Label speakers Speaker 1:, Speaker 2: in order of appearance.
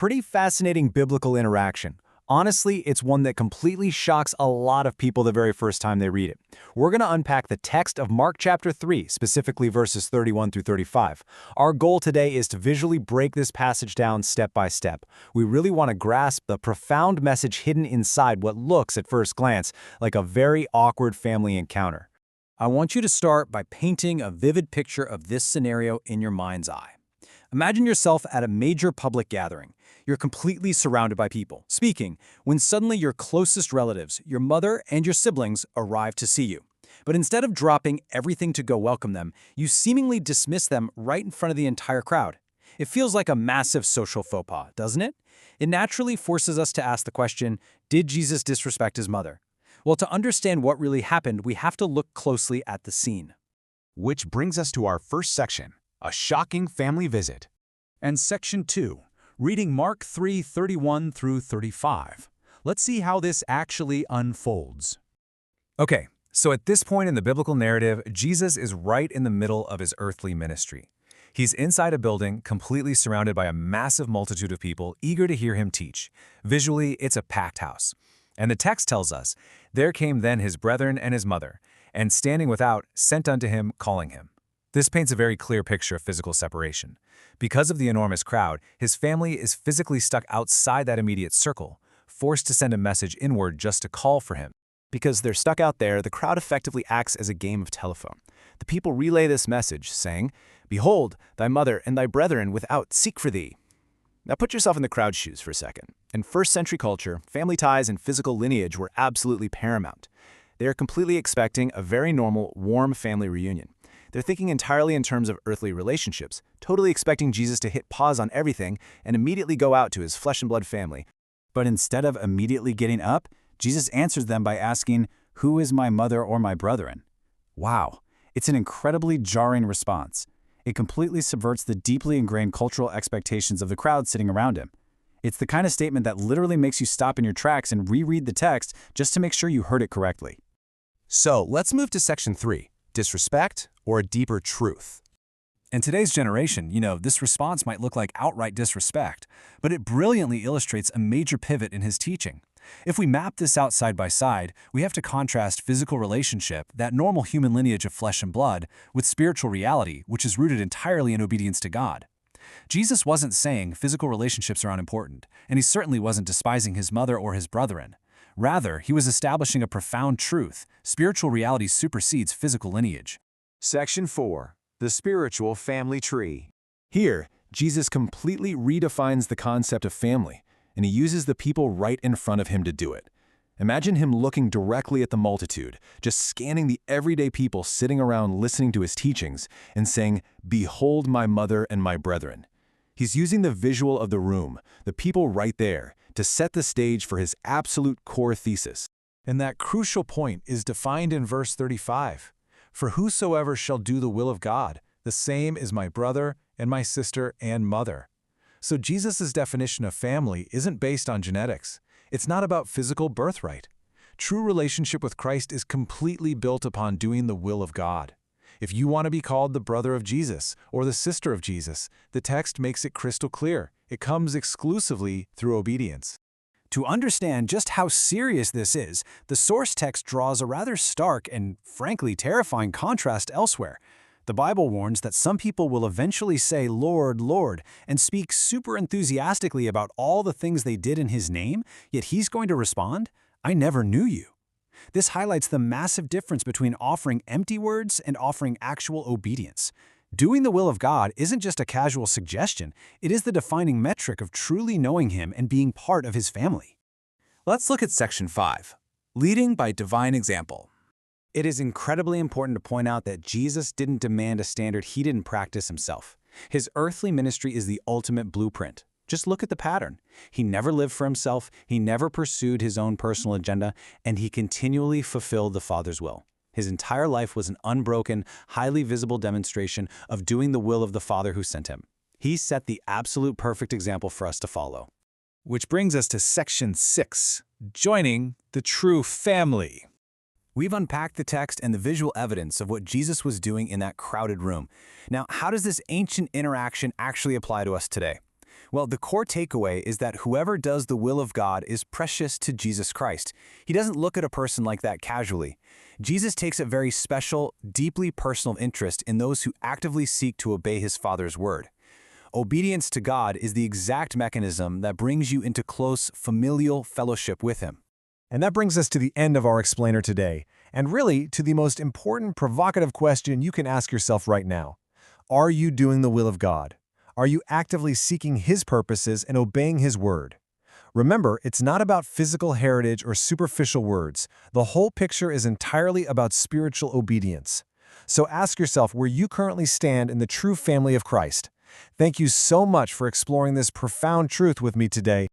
Speaker 1: Pretty fascinating biblical interaction. Honestly, it's one that completely shocks a lot of people the very first time they read it. We're going to unpack the text of Mark chapter 3, specifically verses 31 through 35. Our goal today is to visually break this passage down step by step. We really want to grasp the profound message hidden inside what looks, at first glance, like a very awkward family encounter. I want you to start by painting a vivid picture of this scenario in your mind's eye. Imagine yourself at a major public gathering. You're completely surrounded by people speaking when suddenly your closest relatives, your mother and your siblings, arrive to see you. But instead of dropping everything to go welcome them, you seemingly dismiss them right in front of the entire crowd. It feels like a massive social faux pas, doesn't it? It naturally forces us to ask the question, did Jesus disrespect his mother? Well, to understand what really happened, we have to look closely at the scene.
Speaker 2: Which brings us to our first section, a shocking family visit.
Speaker 3: And Section 2, reading Mark 3:31 through 35. Let's see how this actually unfolds.
Speaker 1: Okay, so at this point in the biblical narrative, Jesus is right in the middle of his earthly ministry. He's inside a building, completely surrounded by a massive multitude of people eager to hear him teach. Visually, it's a packed house. And the text tells us, "There came then his brethren and his mother, and standing without, sent unto him, calling him." This paints a very clear picture of physical separation. Because of the enormous crowd, his family is physically stuck outside that immediate circle, forced to send a message inward just to call for him. Because they're stuck out there, the crowd effectively acts as a game of telephone. The people relay this message, saying, "Behold, thy mother and thy brethren without seek for thee." Now put yourself in the crowd's shoes for a second. In first-century culture, family ties and physical lineage were absolutely paramount. They are completely expecting a very normal, warm family reunion. They're thinking entirely in terms of earthly relationships, totally expecting Jesus to hit pause on everything and immediately go out to his flesh and blood family. But instead of immediately getting up, Jesus answers them by asking, "Who is my mother or my brethren?" Wow, it's an incredibly jarring response. It completely subverts the deeply ingrained cultural expectations of the crowd sitting around him. It's the kind of statement that literally makes you stop in your tracks and reread the text just to make sure you heard it correctly.
Speaker 2: So let's move to Section 3, disrespect or a deeper truth.
Speaker 3: In today's generation, this response might look like outright disrespect, but it brilliantly illustrates a major pivot in his teaching. If we map this out side by side, we have to contrast physical relationship, that normal human lineage of flesh and blood, with spiritual reality, which is rooted entirely in obedience to God. Jesus wasn't saying physical relationships are unimportant, and he certainly wasn't despising his mother or his brethren. Rather, he was establishing a profound truth: spiritual reality supersedes physical lineage.
Speaker 2: Section 4, the spiritual family tree.
Speaker 1: Here, Jesus completely redefines the concept of family, and he uses the people right in front of him to do it. Imagine him looking directly at the multitude, just scanning the everyday people sitting around listening to his teachings, and saying, "Behold my mother and my brethren." He's using the visual of the room, the people right there, to set the stage for his absolute core thesis.
Speaker 3: And that crucial point is defined in verse 35. "For whosoever shall do the will of God, the same is my brother and my sister and mother." So Jesus' definition of family isn't based on genetics. It's not about physical birthright. True relationship with Christ is completely built upon doing the will of God. If you want to be called the brother of Jesus or the sister of Jesus, the text makes it crystal clear. It comes exclusively through obedience. To understand just how serious this is, the source text draws a rather stark and, frankly, terrifying contrast elsewhere. The Bible warns that some people will eventually say, "Lord, Lord," and speak super enthusiastically about all the things they did in his name, yet he's going to respond, "I never knew you." This highlights the massive difference between offering empty words and offering actual obedience. Doing the will of God isn't just a casual suggestion, it is the defining metric of truly knowing him and being part of his family.
Speaker 2: Let's look at Section 5, leading by divine example.
Speaker 1: It is incredibly important to point out that Jesus didn't demand a standard he didn't practice himself. His earthly ministry is the ultimate blueprint. Just look at the pattern. He never lived for himself, he never pursued his own personal agenda, and he continually fulfilled the Father's will. His entire life was an unbroken, highly visible demonstration of doing the will of the Father who sent him. He set the absolute perfect example for us to follow.
Speaker 3: Which brings us to Section 6, joining the true family.
Speaker 1: We've unpacked the text and the visual evidence of what Jesus was doing in that crowded room. Now, how does this ancient interaction actually apply to us today?
Speaker 2: Well, the core takeaway is that whoever does the will of God is precious to Jesus Christ. He doesn't look at a person like that casually. Jesus takes a very special, deeply personal interest in those who actively seek to obey his Father's word. Obedience to God is the exact mechanism that brings you into close familial fellowship with him.
Speaker 4: And that brings us to the end of our explainer today, and really to the most important provocative question you can ask yourself right now. Are you doing the will of God? Are you actively seeking his purposes and obeying his word? Remember, it's not about physical heritage or superficial words. The whole picture is entirely about spiritual obedience. So ask yourself where you currently stand in the true family of Christ. Thank you so much for exploring this profound truth with me today.